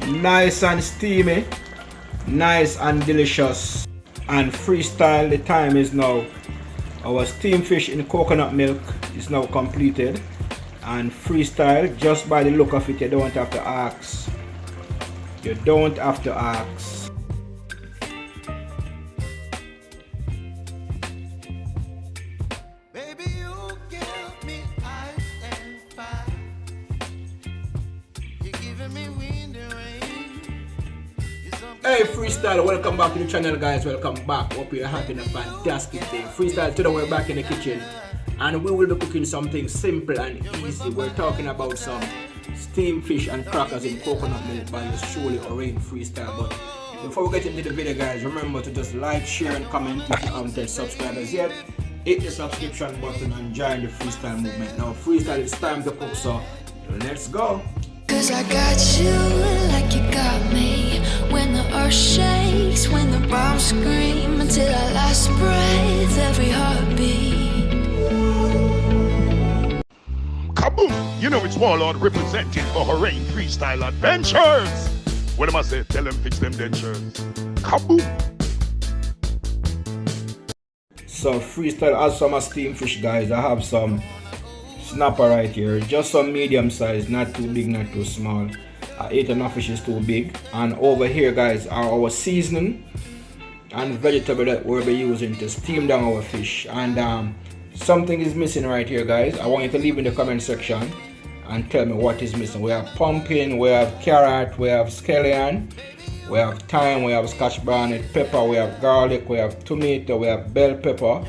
Nice and steamy, nice and delicious. And freestyle, the time is now. Our steamed fish in coconut milk is now completed. And freestyle, just by the look of it, you don't have to ask. You don't have to ask. Hey freestyle, welcome back to the channel guys, welcome back. Hope you're having a fantastic day. Freestyle, today we're back in the kitchen and we will be cooking something simple and easy. We're talking about some steamed fish and crackers in coconut milk by yours truly, Orain Freestyle. But before we get into the video guys, remember to just like, share and comment if you haven't yet subscribers yet. Hit the subscription button and join the freestyle movement. Now freestyle, it's time to cook, so let's go. Cause I got you like you got me. When the earth shakes, when the bombs scream, until our last breath, every heartbeat. Kaboom! You know it's Warlord representing for Orain Freestyle Adventures. What am I say? Tell them fix them dentures. Kaboom! So freestyle, as some steamed fish guys, I have some snapper right here, just some medium size, not too big, not too small. I ate enough fish is too big. And over here guys are our seasoning and vegetable that we'll be using to steam down our fish. And something is missing right here guys. I want you to leave in the comment section and tell me what is missing. We have pumpkin, we have carrot, we have scallion, we have thyme, we have scotch bonnet pepper, we have garlic, we have tomato, we have bell pepper,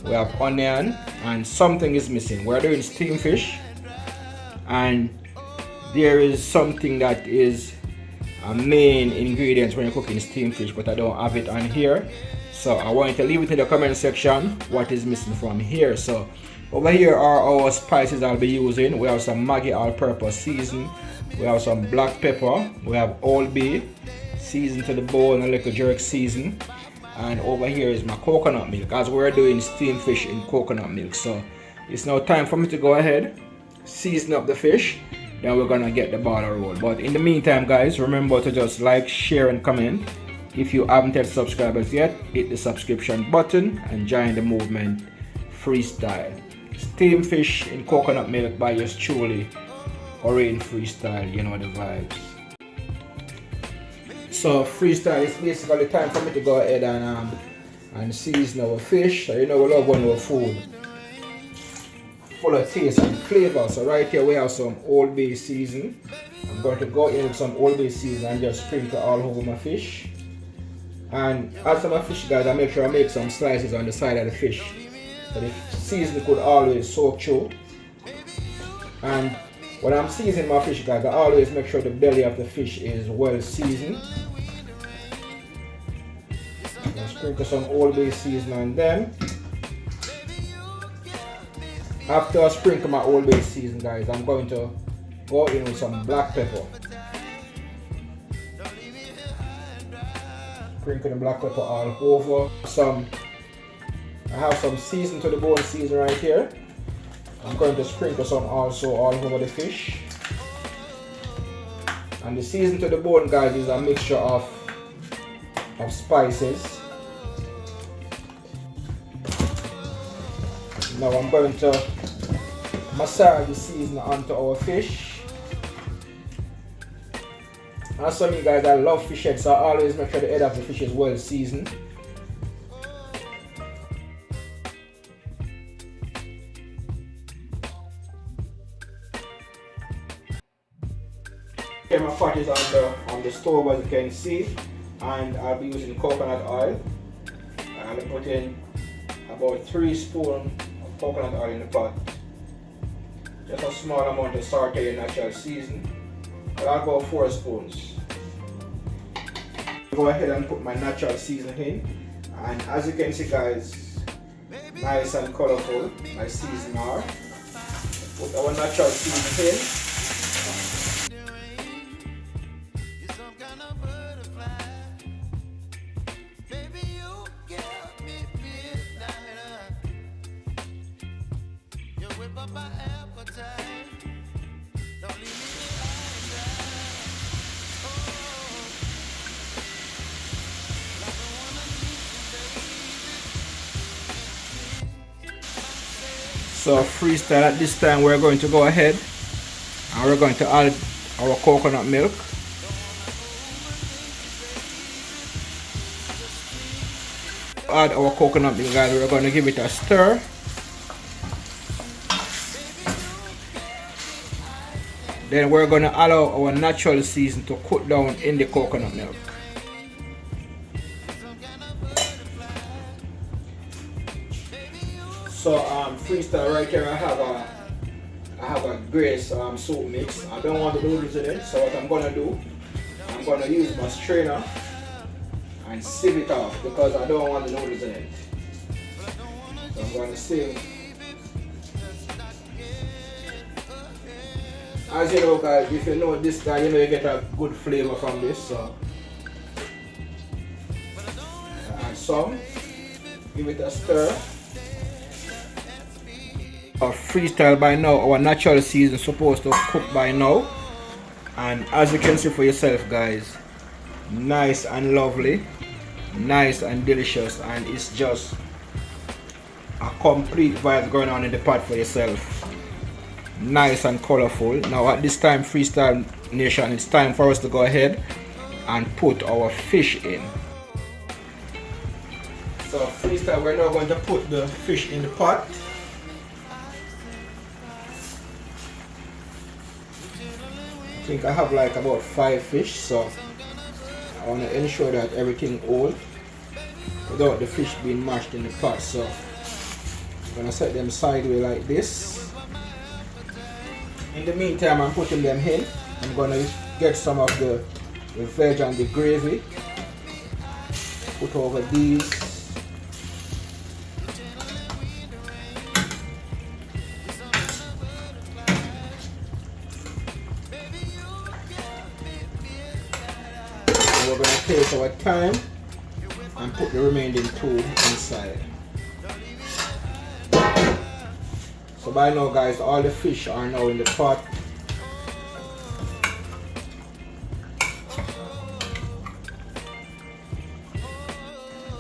we have onion, and something is missing. We're doing steamed fish and there is something that is a main ingredient when you're cooking steamed fish, but I don't have it on here, so I want you to leave it in the comment section what is missing from here. So over here are our spices I'll be using. We have some Maggi all-purpose season, we have some black pepper, we have Old Bay seasoned to the bone, a little jerk season, and over here is my coconut milk, as we're doing steamed fish in coconut milk. So it's now time for me to go ahead, season up the fish, then we're gonna get the ball roll. But in the meantime guys, remember to just like, share and comment. If you haven't yet subscribers yet, hit the subscription button and join the movement. Freestyle, steamed fish in coconut milk by yours truly, Orain Freestyle, you know the vibes. So freestyle is basically time for me to go ahead and season our fish. So you know we love when our food full of taste and flavor. So right here we have some Old Bay season. I'm going to go in with some Old Bay season and just sprinkle all over my fish. And after my fish guys, I make sure I make some slices on the side of the fish, so the seasoning could always soak through. And when I'm seasoning my fish guys, I always make sure the belly of the fish is well seasoned. I'll sprinkle some Old Bay seasoning on them. After I sprinkle my Old Bay season guys, I'm going to go in with some black pepper. Sprinkle the black pepper all over. I have some season to the bone season right here. I'm going to sprinkle some also all over the fish. And the season to the bone guys is a mixture of spices. Now I'm going to massage the seasoning onto our fish. And some of you guys, I love fish head, so I always make sure the head of the fish is well seasoned. Okay, my pot is on the stove as you can see, and I'll be using coconut oil. I'll put in about 3 spoons of coconut oil in the pot. Just a small amount of sauteed natural seasoning. I'll go 4 spoons. Go ahead and put my natural seasoning in, and as you can see guys, nice and colorful my seasoning are. Put our natural seasoning in. So freestyle, at this time we're going to go ahead and we're going to add our coconut milk. Add our coconut milk, guys. We're going to give it a stir. Then we're going to allow our natural season to cook down in the coconut milk. So freestyle, right here I have a grace soup mix. I don't want the noodles in it, so what I'm gonna do, I'm gonna use my strainer and sieve it off because I don't want the noodles in it. So I'm gonna sieve. As you know, guys, if you know this guy, you know you get a good flavor from this. So add some, give it a stir. Our freestyle, by now our natural season is supposed to cook by now, and as you can see for yourself, guys, nice and lovely, nice and delicious, and it's just a complete vibe going on in the pot for yourself. Nice and colorful. Now at this time, freestyle nation, it's time for us to go ahead and put our fish in. So freestyle, we're now going to put the fish in the pot. I think I have like about 5 fish, so I want to ensure that everything holds without the fish being mashed in the pot. So I'm going to set them sideways like this. In the meantime, I'm putting them in. I'm going to get some of the veg and the gravy, put over these. We're going to take our time and put the remaining 2 inside. So by now, guys, all the fish are now in the pot.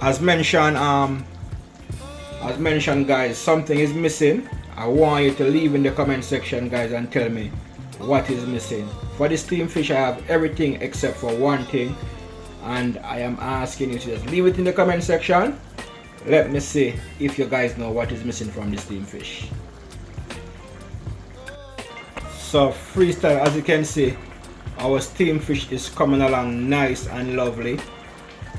As mentioned, guys, something is missing. I want you to leave in the comment section, guys, and tell me what is missing. For the steamed fish, I have everything except for one thing, and I am asking you to just leave it in the comment section. Let me see if you guys know what is missing from the steamed fish. So freestyle, as you can see, our steamed fish is coming along nice and lovely,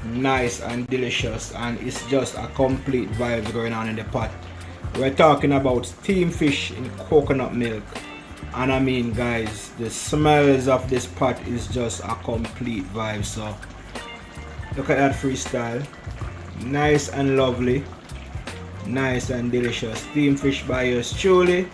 nice and delicious, and it's just a complete vibe going on in the pot. We're talking about steamed fish in coconut milk. And I mean, guys, the smells of this pot is just a complete vibe. So look at that freestyle. Nice and lovely, nice and delicious. Steamed fish by yours truly.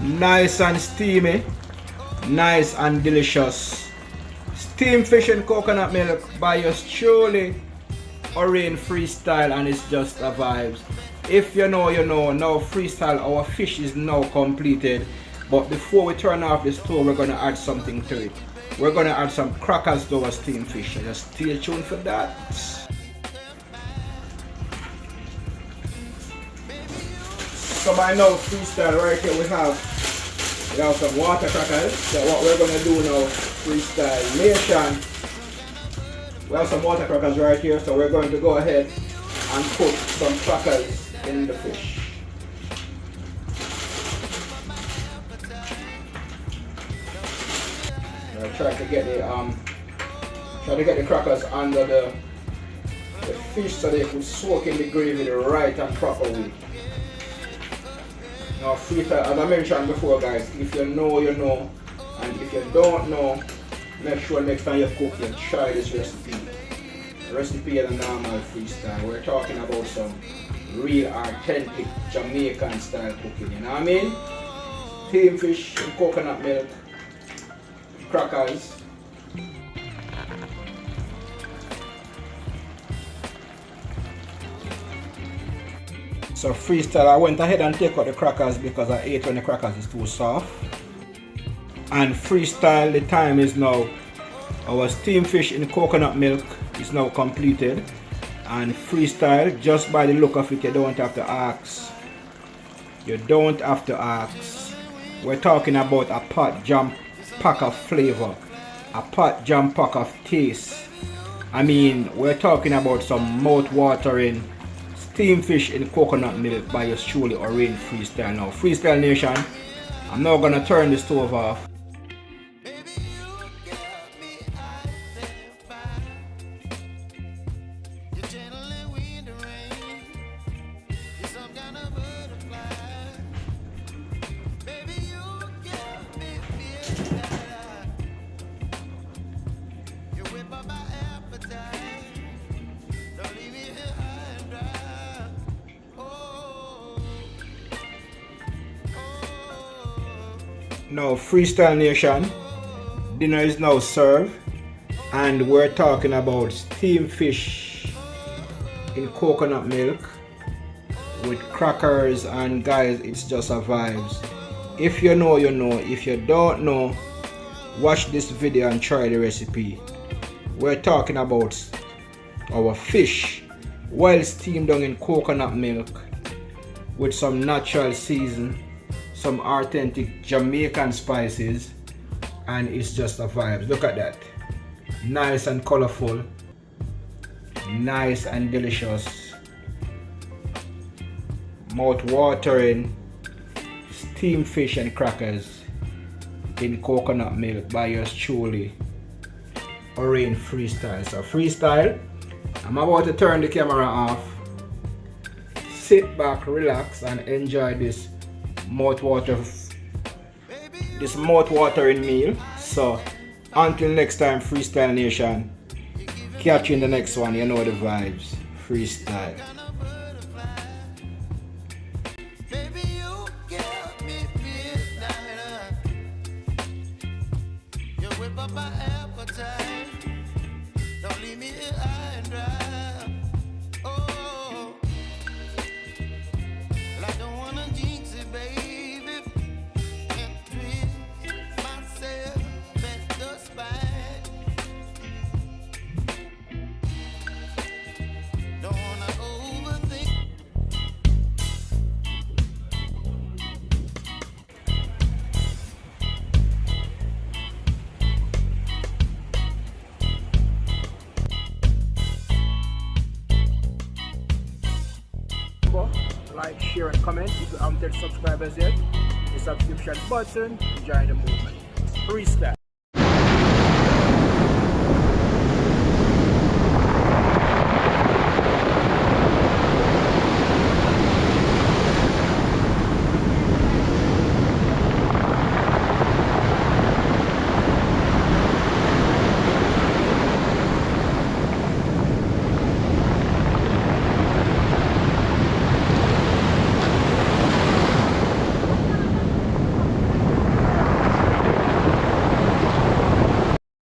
Nice and steamy, nice and delicious. Steamed fish and coconut milk by yours truly, Orain Freestyle, and it's just a vibes. If you know, you know. Now freestyle, our fish is now completed, but before we turn off the stove, we're gonna add something to it. We're gonna add some crackers to our steamed fish. Just stay tuned for that. So by now, freestyle, right here we have some water crackers. So what we're gonna do now, freestyle nation, we have some water crackers right here, so we're going to go ahead and put some crackers in the fish. Try to get the crackers under the fish so they can soak in the gravy the right and proper way. Now freestyle, as I mentioned before, guys, if you know, you know, and if you don't know, make sure next time you cook, you try this recipe. The recipe is a normal freestyle. We're talking about some real authentic Jamaican style cooking, you know what I mean? Steamed fish and coconut milk, crackers, So freestyle, I went ahead and take out the crackers because I ate when the crackers is too soft. And freestyle, the time is now. Our steamed fish in coconut milk is now completed. And freestyle, just by the look of it, you don't have to ask. You don't have to ask. We're talking about a pot jam pack of flavor, a pot jam pack of taste. I mean, we're talking about some mouth-watering steamed fish in coconut milk by yours truly, Orange Freestyle. Now, Freestyle Nation, I'm now gonna turn the stove off. Now, Freestyle Nation, dinner is now served, and we're talking about steamed fish in coconut milk with crackers, and guys, it's just a vibes. If you know, you know. If you don't know, watch this video and try the recipe. We're talking about our fish well steamed down in coconut milk with some natural season, some authentic Jamaican spices, and it's just a vibe. Look at that. Nice and colorful, nice and delicious, mouth-watering steamed fish and crackers in coconut milk by yours truly, Orange Freestyle. So Freestyle, I'm about to turn the camera off. Sit back, relax, and enjoy this mouth-watering meal. So until next time, Freestyle Nation, catch you in the next one. You know the vibes. Freestyle. Like, share, and comment. If you haven't subscribed as yet, the subscription button. Enjoy the movement. Freestyle.